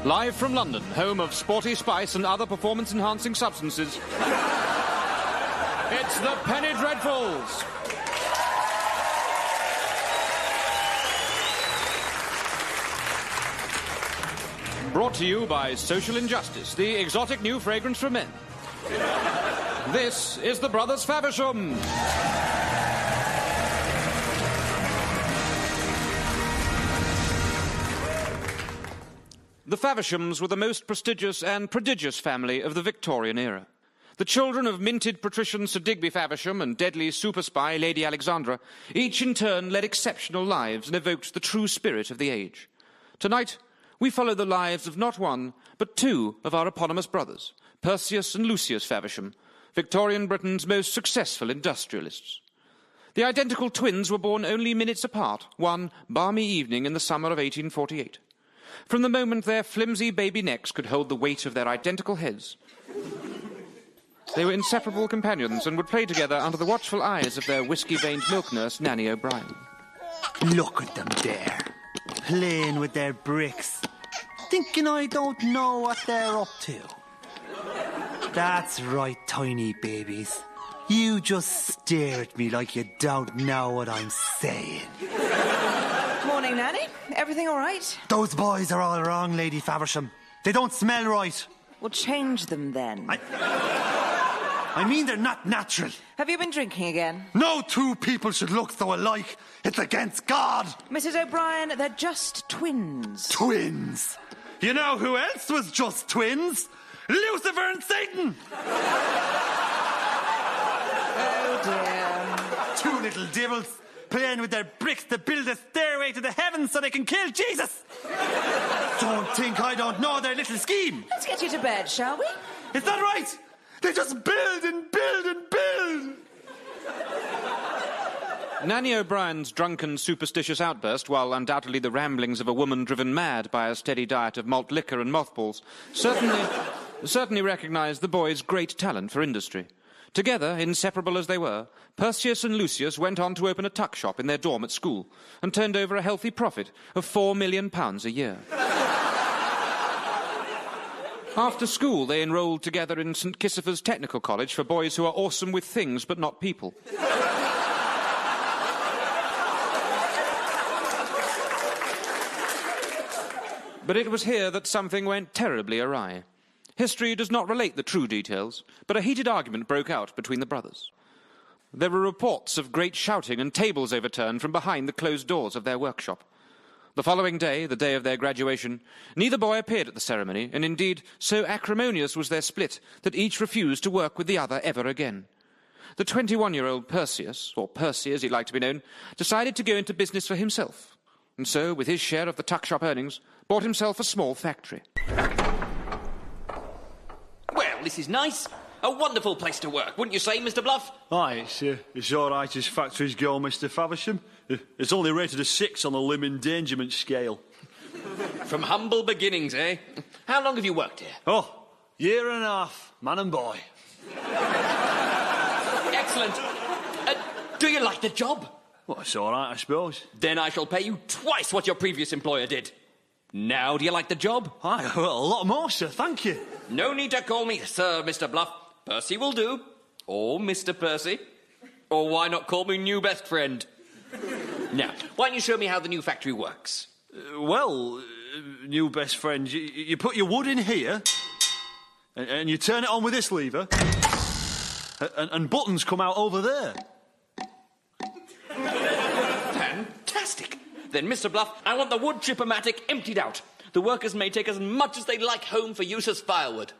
Live from London, home of sporty spice and other performance-enhancing substances, it's the Penny Dreadfuls. Brought to you by Social Injustice, the exotic new fragrance for men. This is the Brothers Faversham. The Favershams were the most prestigious and prodigious family of the Victorian era. The children of minted patrician Sir Digby Faversham and deadly super spy Lady Alexandra each in turn led exceptional lives and evoked the true spirit of the age. Tonight, we follow the lives of not one, but two of our eponymous brothers, Perseus and Lucius Faversham, Victorian Britain's most successful industrialists. The identical twins were born only minutes apart, one balmy evening in the summer of 1848. From the moment their flimsy baby necks could hold the weight of their identical heads, they were inseparable companions and would play together under the watchful eyes of their whiskey-veined milk nurse, Nanny O'Brien. Look at them there, playing with their bricks, thinking I don't know what they're up to. That's right, tiny babies. You just stare at me like you don't know what I'm saying. Morning, Nanny. Everything all right? Those boys are all wrong, Lady Faversham. They don't smell right. Well, change them then. I mean they're not natural. Have you been drinking again? No two people should look so alike. It's against God. Mrs. O'Brien, they're just twins. Twins? You know who else was just twins? Lucifer and Satan! Oh, dear. Two little devils playing with their bricks to build a stairway to the heavens so they can kill Jesus. Don't think I don't know their little scheme. Let's get you to bed, shall we? Is that right? They just build and build and build. Nanny O'Brien's drunken, superstitious outburst, while undoubtedly the ramblings of a woman driven mad by a steady diet of malt liquor and mothballs, certainly recognised the boys' great talent for industry. Together, inseparable as they were, Perseus and Lucius went on to open a tuck shop in their dorm at school and turned over a healthy profit of £4 million a year. After school, they enrolled together in St. Christopher's Technical College for boys who are awesome with things but not people. But it was here that something went terribly awry. History does not relate the true details, but a heated argument broke out between the brothers. There were reports of great shouting and tables overturned from behind the closed doors of their workshop. The following day, the day of their graduation, neither boy appeared at the ceremony, and indeed, so acrimonious was their split that each refused to work with the other ever again. The 21-year-old Perseus, or Percy as he liked to be known, decided to go into business for himself, and so, with his share of the tuck shop earnings, bought himself a small factory. Well, this is nice. A wonderful place to work, wouldn't you say, Mr. Bluff? Aye, it's all right as factories go, Mr. Faversham. It's only rated a 6 on the limb endangerment scale. From humble beginnings, eh? How long have you worked here? Oh, year and a half, man and boy. Excellent. Do you like the job? Well, it's all right, I suppose. Then I shall pay you twice what your previous employer did. Now, do you like the job? Aye, well, a lot more, sir, thank you. No need to call me Sir, Mr. Bluff. Percy will do. Or Mr. Percy. Or why not call me new best friend? Now, why don't you show me how the new factory works? New best friend, you put your wood in here, and you turn it on with this lever, and buttons come out over there. Fantastic. Then, Mr. Bluff, I want the wood chipper-matic emptied out. The workers may take as much as they like home for use as firewood.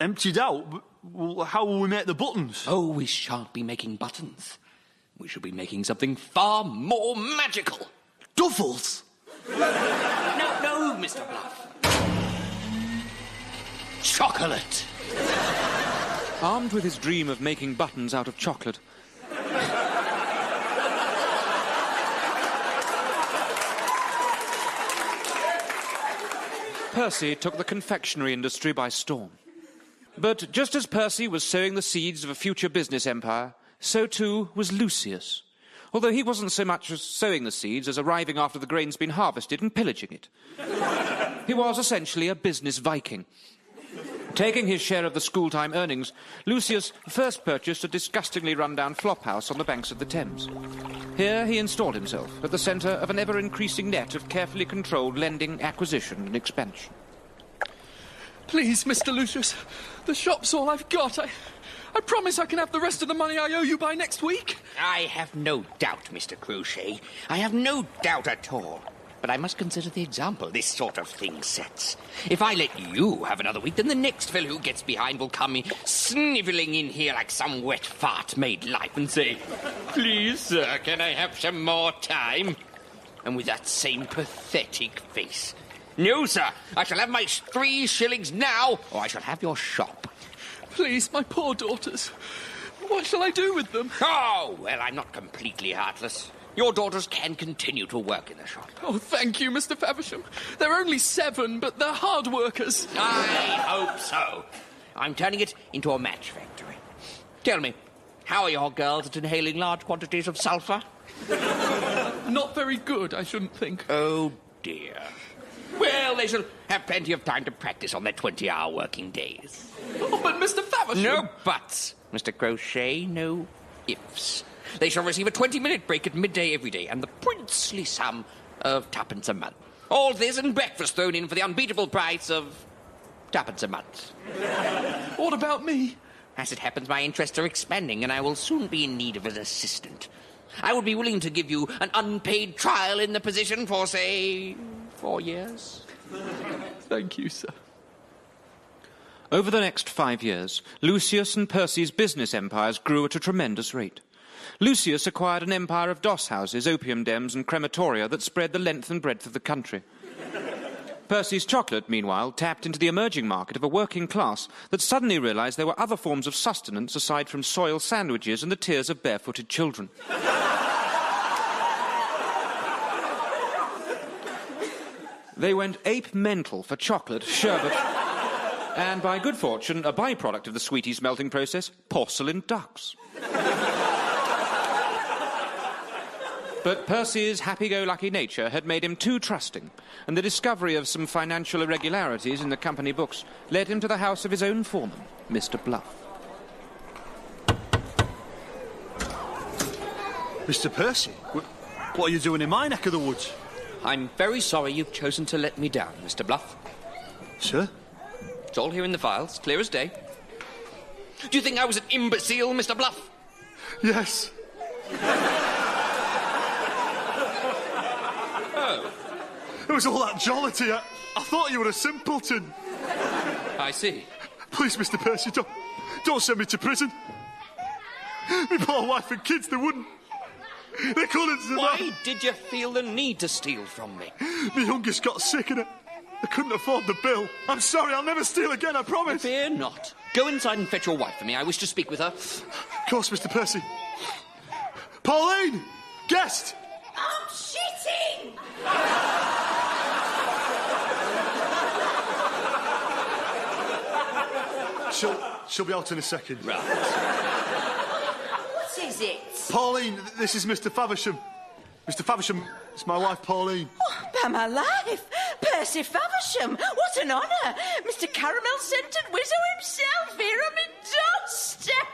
Emptied out? Well, how will we make the buttons? Oh, we shan't be making buttons. We shall be making something far more magical. Duffels? No, Mr. Bluff. Chocolate. Armed with his dream of making buttons out of chocolate, Percy took the confectionery industry by storm. But just as Percy was sowing the seeds of a future business empire, so too was Lucius. although he wasn't so much as sowing the seeds as arriving after the grain's been harvested and pillaging it. He was essentially a business Viking. Taking his share of the school-time earnings, Lucius first purchased a disgustingly run-down flophouse on the banks of the Thames. Here he installed himself at the centre of an ever-increasing net of carefully controlled lending, acquisition and expansion. Please, Mr. Lucius, the shop's all I've got. I promise I can have the rest of the money I owe you by next week. I have no doubt, Mr. Crochet. I have no doubt at all. But I must consider the example this sort of thing sets. If I let you have another week, then the next fellow who gets behind will come snivelling in here like some wet fart made live and say, "Please, sir, can I have some more time?" And with that same pathetic face. "No, sir, I shall have my 3 shillings now, or I shall have your shop." Please, my poor daughters. What shall I do with them? Oh, well, I'm not completely heartless. Your daughters can continue to work in the shop. Oh, thank you, Mr. Faversham. They're only 7, but they're hard workers. I hope so. I'm turning it into a match factory. Tell me, how are your girls at inhaling large quantities of sulphur? Not very good, I shouldn't think. Oh, dear. Well, they shall have plenty of time to practice on their 20-hour working days. Oh, but Mr. Faversham... No buts, Mr. Crochet, no ifs. They shall receive a 20-minute break at midday every day and the princely sum of 2p a month. All this and breakfast thrown in for the unbeatable price of 2p a month. What about me? As it happens, my interests are expanding and I will soon be in need of an assistant. I would be willing to give you an unpaid trial in the position for, say, 4 years. Thank you, sir. Over the next 5 years, Lucius and Percy's business empires grew at a tremendous rate. Lucius acquired an empire of doss houses, opium dens and crematoria that spread the length and breadth of the country. Percy's chocolate, meanwhile, tapped into the emerging market of a working class that suddenly realised there were other forms of sustenance aside from soil sandwiches and the tears of barefooted children. They went ape-mental for chocolate, sherbet, and by good fortune, a byproduct of the sweeties melting process, porcelain ducks. But Percy's happy-go-lucky nature had made him too trusting, and the discovery of some financial irregularities in the company books led him to the house of his own foreman, Mr. Bluff. Mr. Percy, what are you doing in my neck of the woods? I'm very sorry you've chosen to let me down, Mr. Bluff. Sir? It's all here in the files, clear as day. Do you think I was an imbecile, Mr. Bluff? Yes. Oh. It was all that jollity. I thought you were a simpleton. I see. Please, Mr. Percy, don't send me to prison. My poor wife and kids, they wouldn't. They couldn't survive. Why did you feel the need to steal from me? My youngest got sick and I couldn't afford the bill. I'm sorry, I'll never steal again, I promise. Fear not. Go inside and fetch your wife for me. I wish to speak with her. Of course, Mr. Percy. Pauline! Guest! I'm shitting! She'll be out in a second. Right. What is it? Pauline, this is Mr. Faversham. Mr. Faversham, it's my wife, Pauline. Oh, by my life! Percy Faversham! What an honour! Mr. Caramel-scented Wizzo himself here on my doorstep!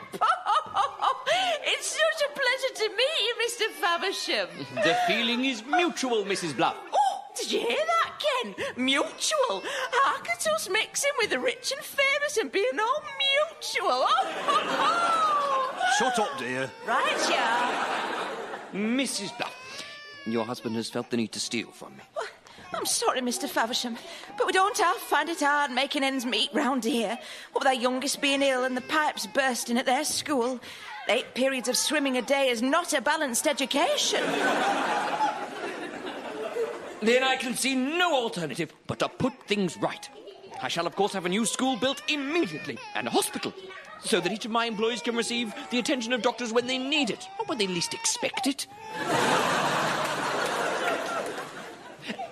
It's such a pleasure to meet you, Mr. Faversham. The feeling is mutual, Mrs. Bluff. Oh, did you hear that, Ken? Mutual. How could us mixing with the rich and famous and being all mutual? Shut up, dear. Right, yeah. Mrs. Bluff, your husband has felt the need to steal from me. I'm sorry, Mr. Faversham, but we don't half find it hard making ends meet round here. What with our youngest being ill and the pipes bursting at their school, 8 periods of swimming a day is not a balanced education. Then I can see no alternative but to put things right. I shall, of course, have a new school built immediately, and a hospital, so that each of my employees can receive the attention of doctors when they need it, not when they least expect it.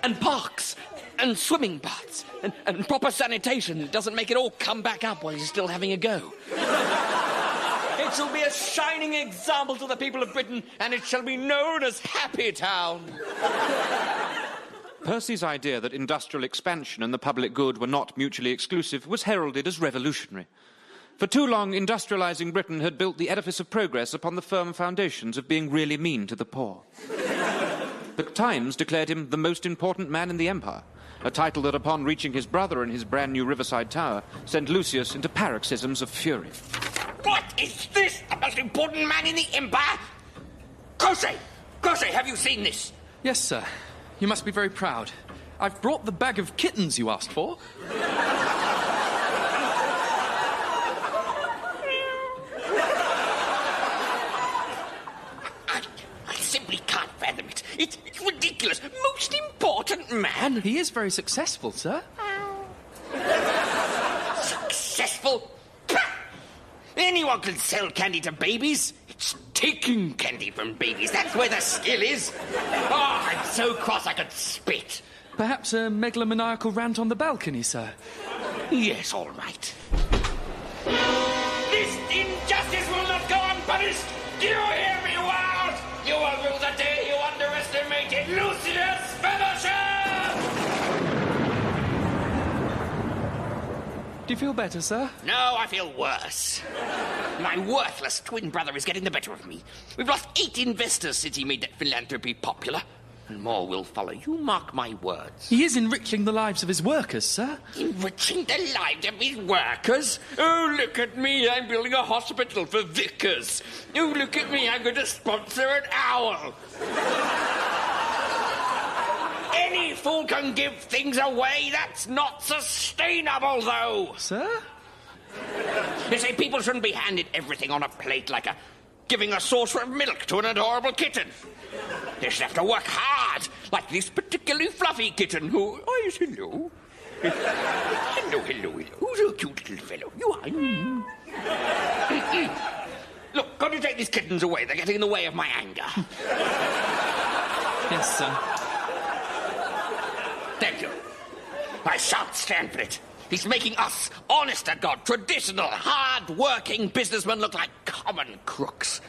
And parks, and swimming baths, and proper sanitation doesn't make it all come back up while you're still having a go. It shall be a shining example to the people of Britain, and it shall be known as Happy Town. Percy's idea that industrial expansion and the public good were not mutually exclusive was heralded as revolutionary. For too long, industrialising Britain had built the edifice of progress upon the firm foundations of being really mean to the poor. The Times declared him the most important man in the empire, a title that, upon reaching his brother in his brand-new riverside tower, sent Lucius into paroxysms of fury. What is this? The most important man in the empire? Crochet! Crochet, have you seen this? Yes, sir. You must be very proud. I've brought the bag of kittens you asked for. I simply can't fathom it. It's ridiculous. Most important man. He is very successful, sir. Successful? Pah! Anyone can sell candy to babies. It's taking candy from babies. That's where the skill is. Oh, I'm so cross I could spit. Perhaps a megalomaniacal rant on the balcony, sir. Yes, all right. This injustice will not go unpunished. Do you hear me, world? You will rue the day you underestimated Lucius Faversham! Do you feel better, sir? No, I feel worse. My worthless twin brother is getting the better of me. We've lost 8 investors since he made that philanthropy popular. And more will follow. You mark my words. He is enriching the lives of his workers, sir. Enriching the lives of his workers? Oh, look at me. I'm building a hospital for vicars. Oh, look at me. I'm going to sponsor an owl. Any fool can give things away. That's not sustainable, though. Sir? You say people shouldn't be handed everything on a plate like giving a saucer of milk to an adorable kitten. They should have to work hard, like this particularly fluffy kitten who... Oh, yes, hello. Hello. Who's a cute little fellow? You are. Look, got to take these kittens away. They're getting in the way of my anger. Yes, sir. Thank you. I shan't stand for it. He's making us, honest to God, traditional, hard-working businessmen look like common crooks.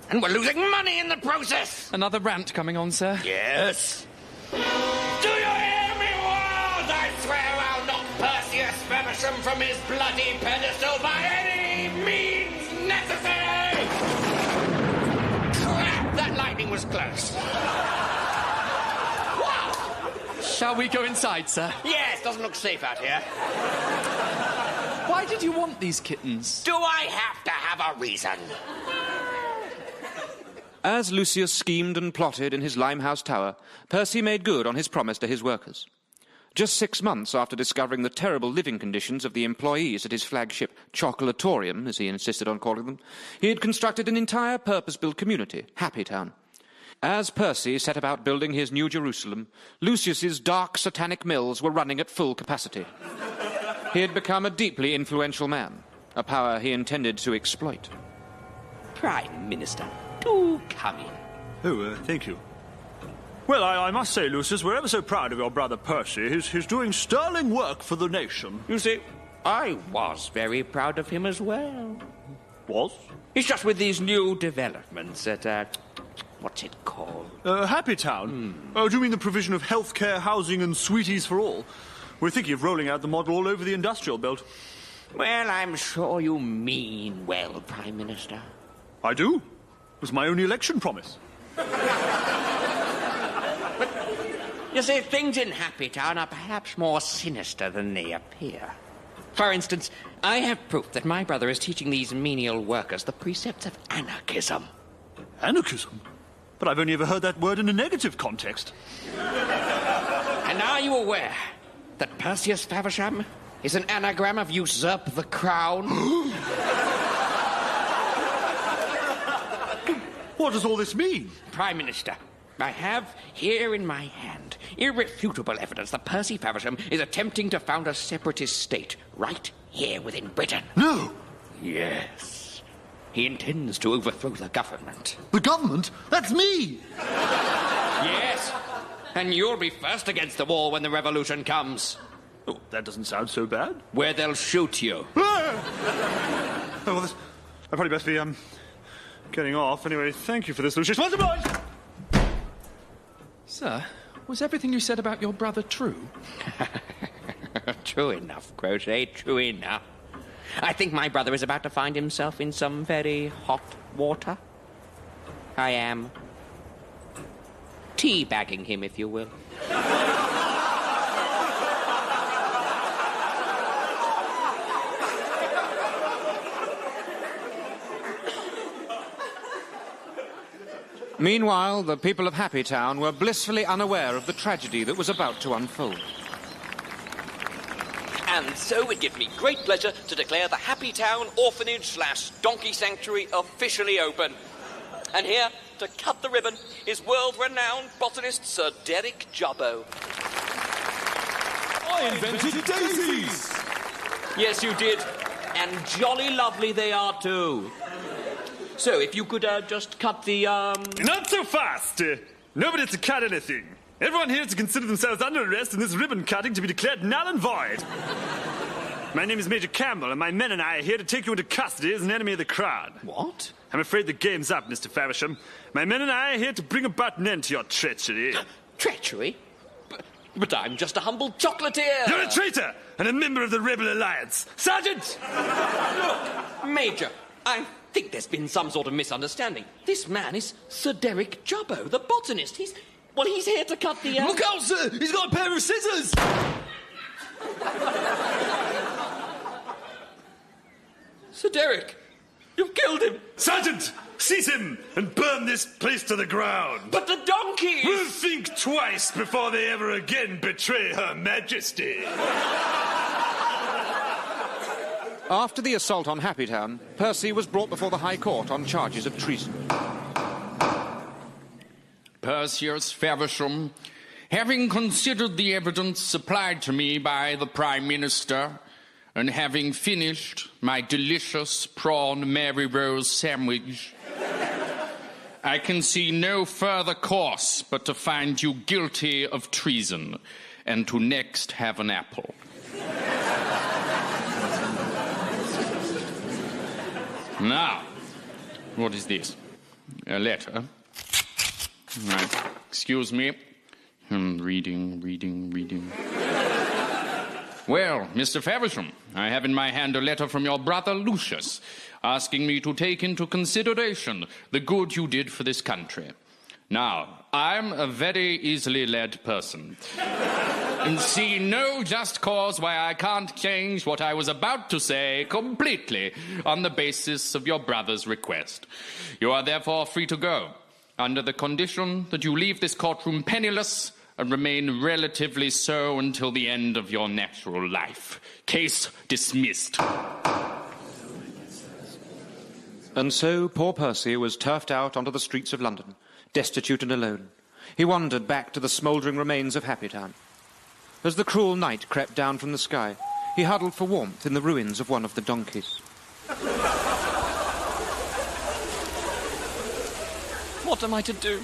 And we're losing money in the process. Another rant coming on, sir. Yes. Do you hear me, world? I swear I'll knock Perseus Faversham from his bloody pedestal by any means necessary. Crap, that lightning was close. Shall we go inside, sir? Yes, doesn't look safe out here. Why did you want these kittens? Do I have to have a reason? As Lucius schemed and plotted in his Limehouse Tower, Percy made good on his promise to his workers. Just 6 months after discovering the terrible living conditions of the employees at his flagship chocolatorium, as he insisted on calling them, he had constructed an entire purpose-built community, Happy Town. As Percy set about building his New Jerusalem, Lucius's dark satanic mills were running at full capacity. He had become a deeply influential man, a power he intended to exploit. Prime Minister, do come in. Oh, thank you. Well, I must say, Lucius, we're ever so proud of your brother Percy. He's doing sterling work for the nation. You see, I was very proud of him as well. Was? It's just with these new developments at, what's it called? Happy Town? Oh, do you mean the provision of healthcare, housing and sweeties for all? We're thinking of rolling out the model all over the industrial belt. Well, I'm sure you mean well, Prime Minister. I do. It was my only election promise. But, you see, things in Happy Town are perhaps more sinister than they appear. For instance, I have proof that my brother is teaching these menial workers the precepts of anarchism. Anarchism? But I've only ever heard that word in a negative context. And are you aware that Perseus Faversham is an anagram of usurp the crown? What does all this mean? Prime Minister, I have here in my hand irrefutable evidence that Percy Faversham is attempting to found a separatist state right here within Britain. No! Yes. He intends to overthrow the government. The government? That's me! Yes. And you'll be first against the wall when the revolution comes. Oh, that doesn't sound so bad. Where they'll shoot you. Oh, I'd probably best be, getting off. Anyway, thank you for this, Lucius. Much obliged! Sir, was everything you said about your brother true? True enough, Crochet, true enough. I think my brother is about to find himself in some very hot water. I am teabagging him, if you will. Meanwhile, the people of Happy Town were blissfully unaware of the tragedy that was about to unfold. And so it gives me great pleasure to declare the Happy Town Orphanage/Donkey Sanctuary officially open. And here, to cut the ribbon, is world-renowned botanist Sir Derek Jubbo. I invented daisies! Yes, you did. And jolly lovely they are, too. So, if you could just cut the, Not so fast! Nobody's to cut anything. Everyone here is to consider themselves under arrest and this ribbon cutting to be declared null and void. My name is Major Campbell, and my men and I are here to take you into custody as an enemy of the crown. What? I'm afraid the game's up, Mr. Faversham. My men and I are here to bring about an end to your treachery. Treachery? But I'm just a humble chocolatier! You're a traitor and a member of the Rebel Alliance. Sergeant! Look, Major, I think there's been some sort of misunderstanding. This man is Sir Derek Jubbo, the botanist. He's here to cut the... Look out, sir! He's got a pair of scissors! Sir Derek, you've killed him. Sergeant! Seize him and burn this place to the ground. But the donkeys! Will think twice before they ever again betray Her Majesty. After the assault on Happy Town, Percy was brought before the High Court on charges of treason. Perseus Faversham, having considered the evidence supplied to me by the Prime Minister, and having finished my delicious prawn Mary Rose sandwich, I can see no further course but to find you guilty of treason, and to next have an apple. Now, what is this? A letter? Right. Excuse me. Reading. Well, Mr. Faversham, I have in my hand a letter from your brother Lucius, asking me to take into consideration the good you did for this country. Now, I'm a very easily led person, and see no just cause why I can't change what I was about to say completely on the basis of your brother's request. You are therefore free to go, under the condition that you leave this courtroom penniless and remain relatively so until the end of your natural life. Case dismissed. And so poor Percy was turfed out onto the streets of London, destitute and alone. He wandered back to the smouldering remains of Happy Town. As the cruel night crept down from the sky, he huddled for warmth in the ruins of one of the donkeys. What am I to do?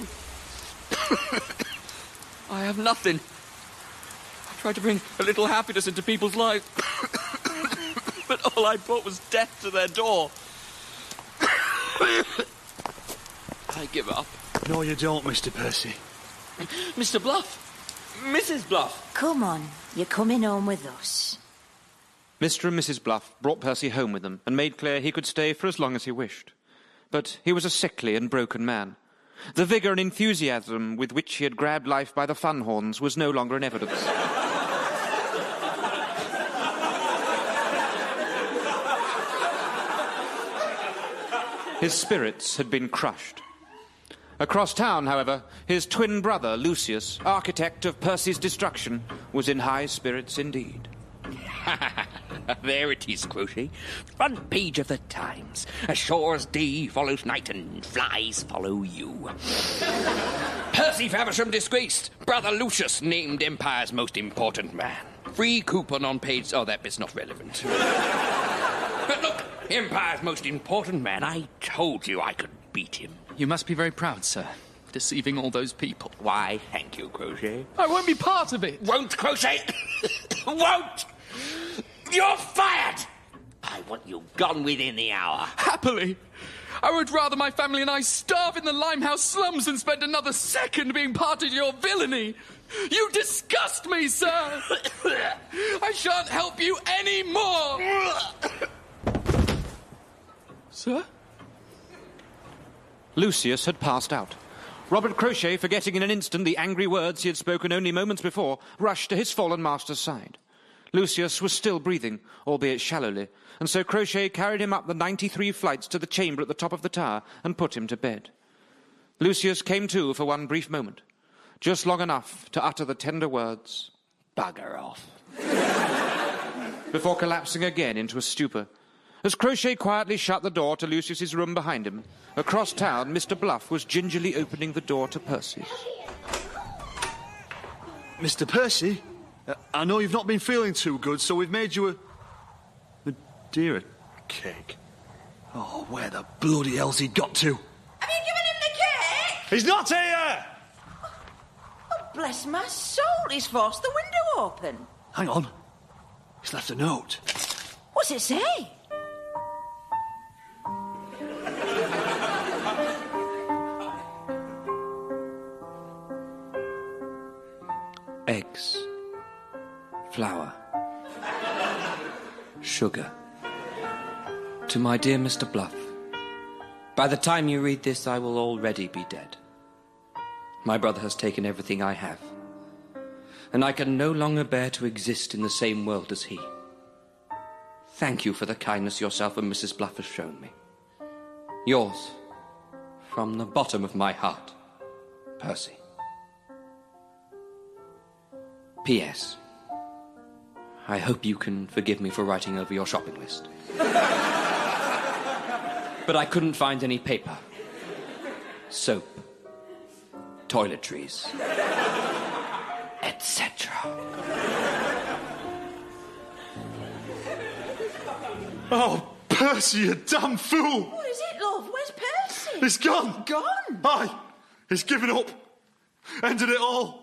I have nothing. I tried to bring a little happiness into people's lives, but all I brought was death to their door. I give up. No, you don't, Mr. Percy. Mr. Bluff, Mrs. Bluff. Come on, you're coming home with us. Mr. and Mrs. Bluff brought Percy home with them and made clear he could stay for as long as he wished. But he was a sickly and broken man. The vigour and enthusiasm with which he had grabbed life by the fun horns was no longer in evidence. His spirits had been crushed. Across town, however, his twin brother, Lucius, architect of Percy's destruction, was in high spirits indeed. There it is, Crochet. Front page of the Times. As sure as day follows night and flies follow you. Percy Faversham disgraced. Brother Lucius named Empire's most important man. Free coupon on page... Oh, that bit's not relevant. But look, Empire's most important man. I told you I could beat him. You must be very proud, sir, deceiving all those people. Why, thank you, Crochet. I won't be part of it. Won't, Crochet? Won't! You're fired! I want you gone within the hour. Happily. I would rather my family and I starve in the Limehouse slums than spend another second being part of your villainy. You disgust me, sir. I shan't help you any more. Sir? Lucius had passed out. Robert Crochet, forgetting in an instant the angry words he had spoken only moments before, rushed to his fallen master's side. Lucius was still breathing, albeit shallowly, and so Crochet carried him up the 93 flights to the chamber at the top of the tower and put him to bed. Lucius came to for one brief moment, just long enough to utter the tender words, "Bugger off," before collapsing again into a stupor. As Crochet quietly shut the door to Lucius's room behind him, across town, Mr. Bluff was gingerly opening the door to Percy. Mr. Percy, I know you've not been feeling too good, so we've made you a dear cake. Oh, where the bloody hell's he got to? Have you given him the cake? He's not here! Oh, bless my soul, he's forced the window open. Hang on. He's left a note. What's it say? Eggs, flour, sugar. To my dear Mr. Bluff, by the time you read this, I will already be dead. My brother has taken everything I have, and I can no longer bear to exist in the same world as he. Thank you for the kindness yourself and Mrs. Bluff has shown me. Yours, from the bottom of my heart, Percy. P.S. I hope you can forgive me for writing over your shopping list. But I couldn't find any paper, soap, toiletries, etc. Oh, Percy, you damn fool! What is it, love? Where's Percy? He's gone! Gone? Aye, he's given up. Ended it all.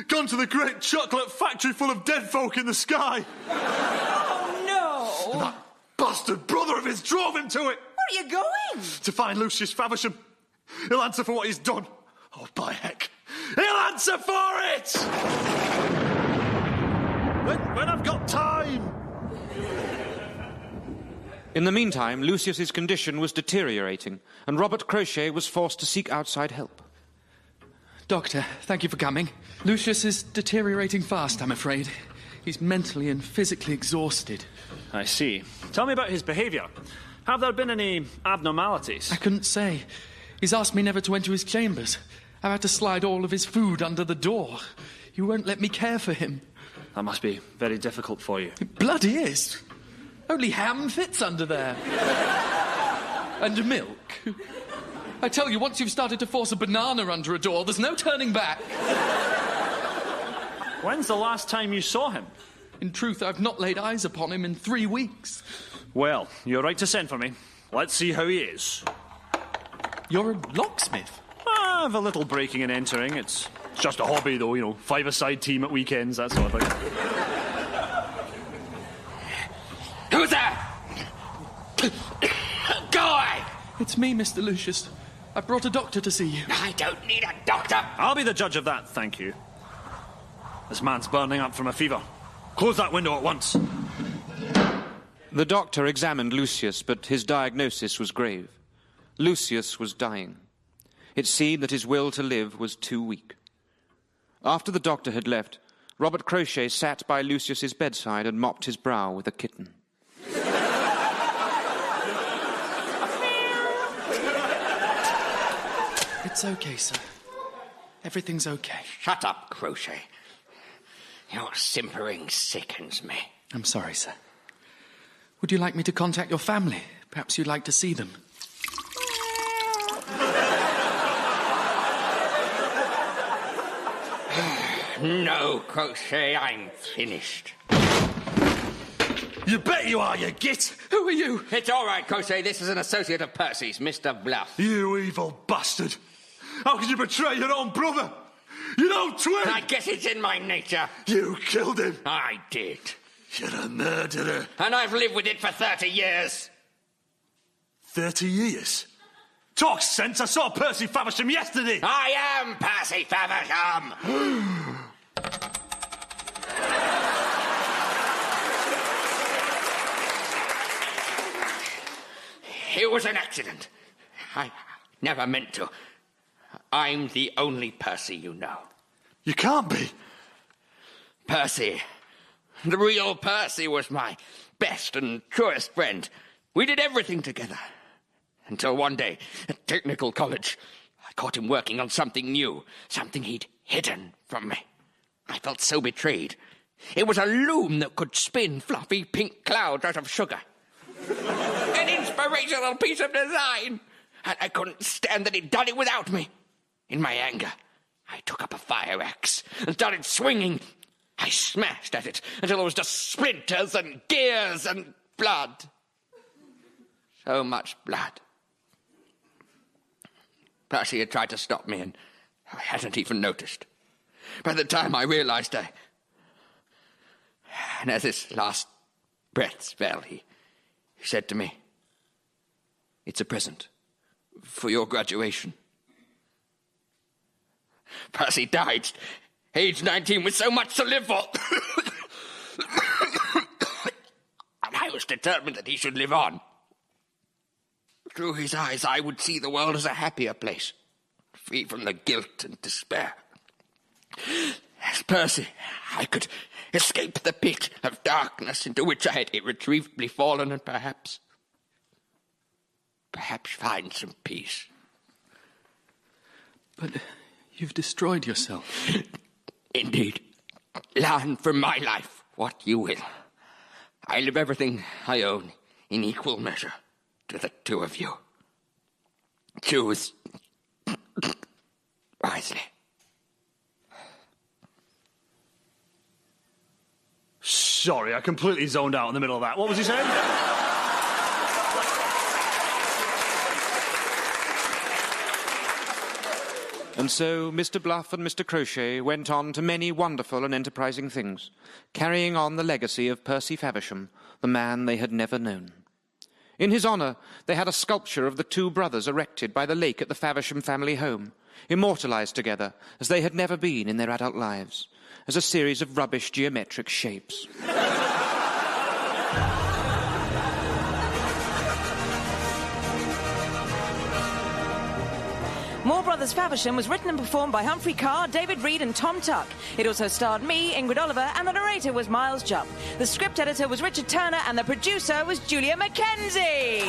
Gone to the great chocolate factory full of dead folk in the sky. Oh, no. And that bastard brother of his drove him to it. Where are you going? To find Lucius Faversham. He'll answer for what he's done. Oh, by heck. He'll answer for it! When I've got time. In the meantime, Lucius's condition was deteriorating, and Robert Crochet was forced to seek outside help. Doctor, thank you for coming. Lucius is deteriorating fast, I'm afraid. He's mentally and physically exhausted. I see. Tell me about his behaviour. Have there been any abnormalities? I couldn't say. He's asked me never to enter his chambers. I've had to slide all of his food under the door. He won't let me care for him. That must be very difficult for you. It bloody is. Only ham fits under there. And milk. I tell you, once you've started to force a banana under a door, there's no turning back. When's the last time you saw him? In truth, I've not laid eyes upon him in 3 weeks. Well, you're right to send for me. Let's see how he is. You're a locksmith? I have a little breaking and entering. It's just a hobby, though, you know, 5-a-side team at weekends, that sort of thing. Who's there? Go away! It's me, Mr. Lucius. I brought a doctor to see you. I don't need a doctor. I'll be the judge of that, thank you. This man's burning up from a fever. Close that window at once. The doctor examined Lucius, but his diagnosis was grave. Lucius was dying. It seemed that his will to live was too weak. After the doctor had left, Robert Crochet sat by Lucius's bedside and mopped his brow with a kitten. It's okay, sir. Everything's okay. Shut up, Crochet. Your simpering sickens me. I'm sorry, sir. Would you like me to contact your family? Perhaps you'd like to see them. No, Crochet, I'm finished. You bet you are, you git! Who are you? It's all right, Crochet. This is an associate of Percy's, Mr. Bluff. You evil bastard! How could you betray your own brother? You know, twin! I guess it's in my nature. You killed him! I did. You're a murderer. And I've lived with it for 30 years. 30 years? Talk sense, I saw Percy Faversham yesterday. I am Percy Faversham. It was an accident. I never meant to. I'm the only Percy you know. You can't be. Percy. The real Percy was my best and truest friend. We did everything together. Until one day, at technical college, I caught him working on something new, something he'd hidden from me. I felt so betrayed. It was a loom that could spin fluffy pink clouds out of sugar. An inspirational piece of design. And I couldn't stand that he'd done it without me. In my anger, I took up a fire axe and started swinging. I smashed at it until there was just splinters and gears and blood. So much blood. Percy had tried to stop me, and I hadn't even noticed. By the time I realized and as his last breaths fell, he said to me, "It's a present for your graduation." Percy died, age 19, with so much to live for. And I was determined that he should live on. Through his eyes, I would see the world as a happier place, free from the guilt and despair. As Percy, I could escape the pit of darkness into which I had irretrievably fallen, and perhaps find some peace. But you've destroyed yourself. Indeed. Learn from my life what you will. I leave everything I own in equal measure to the two of you. Choose wisely. Sorry, I completely zoned out in the middle of that. What was he saying? And so Mr. Bluff and Mr. Crochet went on to many wonderful and enterprising things, carrying on the legacy of Percy Faversham, the man they had never known. In his honour, they had a sculpture of the two brothers erected by the lake at the Faversham family home, immortalised together as they had never been in their adult lives, as a series of rubbish geometric shapes. More Brothers Faversham was written and performed by Humphrey, David Reed and Tom Tuck. It also starred me, Ingrid Oliver, and the narrator was Miles Jupp. The script editor was Richard Turner and the producer was Julia Mackenzie.